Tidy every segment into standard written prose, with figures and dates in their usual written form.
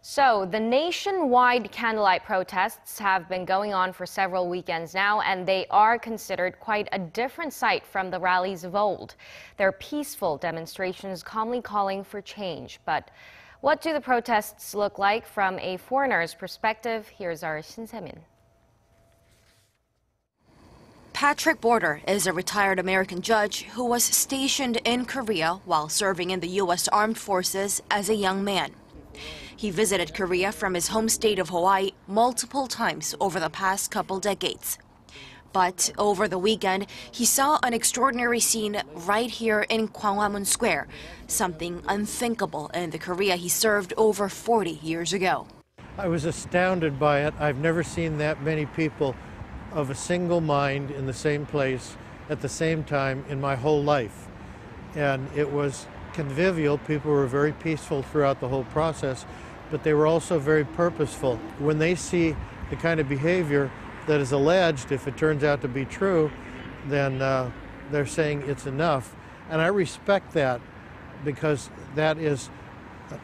So, the nationwide candlelight protests have been going on for several weekends now, and they are considered quite a different sight from the rallies of old. They're peaceful demonstrations calmly calling for change. But what do the protests look like from a foreigner's perspective? Here's our Shin. Patrick Border is a retired American judge who was stationed in Korea while serving in the U.S. Armed Forces as a young man. He visited Korea from his home state of Hawaii multiple times over the past couple decades. But over the weekend, he saw an extraordinary scene right here in Gwanghwamun Square, something unthinkable in the Korea he served over 40 years ago. I was astounded by it. I've never seen that many people of a single mind in the same place at the same time in my whole life. And it was convivial. People were very peaceful throughout the whole process, but they were also very purposeful. When they see the kind of behavior that is alleged, if it turns out to be true, then they're saying it's enough. And I respect that because that is,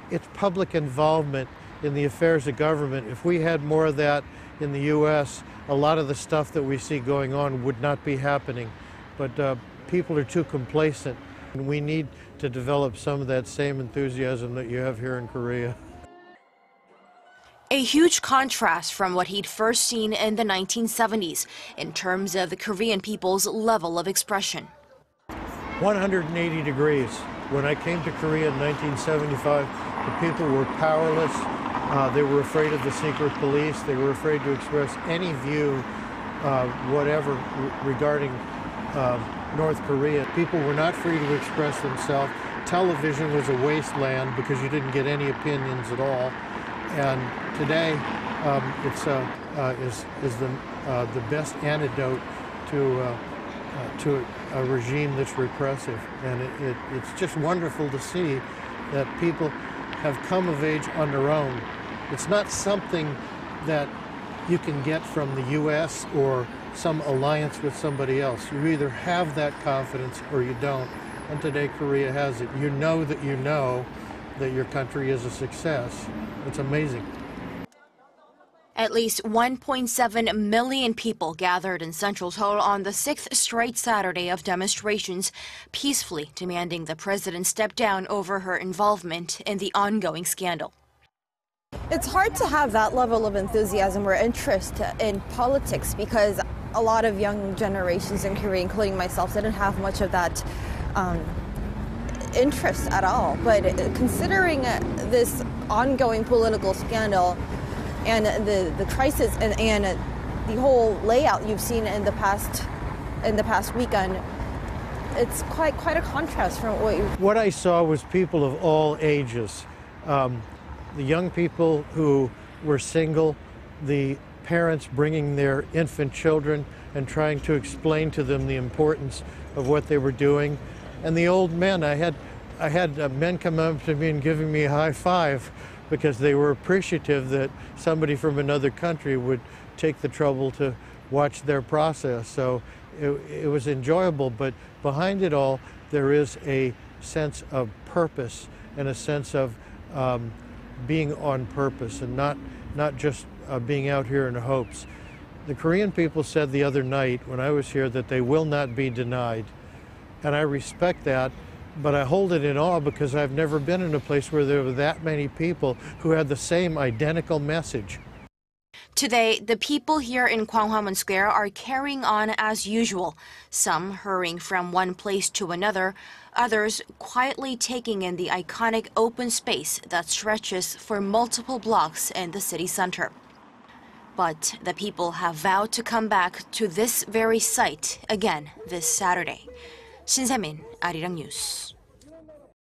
it's public involvement in the affairs of government. If we had more of that in the U.S., a lot of the stuff that we see going on would not be happening. But people are too complacent, and we need to develop some of that same enthusiasm that you have here in Korea. A huge contrast from what he'd first seen in the 1970s in terms of the Korean people's level of expression. 180 degrees. When I came to Korea in 1975, the people were powerless. They were afraid of the secret police. They were afraid to express any view, whatever, regarding North Korea. People were not free to express themselves. Television was a wasteland because you didn't get any opinions at all. And today, is the best antidote to a regime that's repressive. And it's just wonderful to see that people have come of age on their own. It's not something that you can get from the U.S. or some alliance with somebody else. You either have that confidence or you don't. And today Korea has it. You know that your country is a success. It's amazing. At least 1.7 million people gathered in Central Seoul on the 6th straight Saturday of demonstrations, peacefully demanding the president step down over her involvement in the ongoing scandal. It's hard to have that level of enthusiasm or interest in politics because a lot of young generations in Korea, including myself, didn't have much of that interest at all. But considering this ongoing political scandal and the crisis and the whole layout you've seen in the past weekend, it's quite a contrast from what I saw was people of all ages. The young people who were single, the parents bringing their infant children and trying to explain to them the importance of what they were doing, and the old men. I had men come up to me and giving me a high five because they were appreciative that somebody from another country would take the trouble to watch their process. So it was enjoyable, but behind it all, there is a sense of purpose and a sense of being on purpose and not just being out here in hopes. The Korean people said the other night when I was here that they will not be denied. And I respect that, but I hold it in awe because I've never been in a place where there were that many people who had the same identical message. Today, the people here in Gwanghwamun Square are carrying on as usual, some hurrying from one place to another, others quietly taking in the iconic open space that stretches for multiple blocks in the city center. But the people have vowed to come back to this very site again this Saturday. Shin, Arirang News.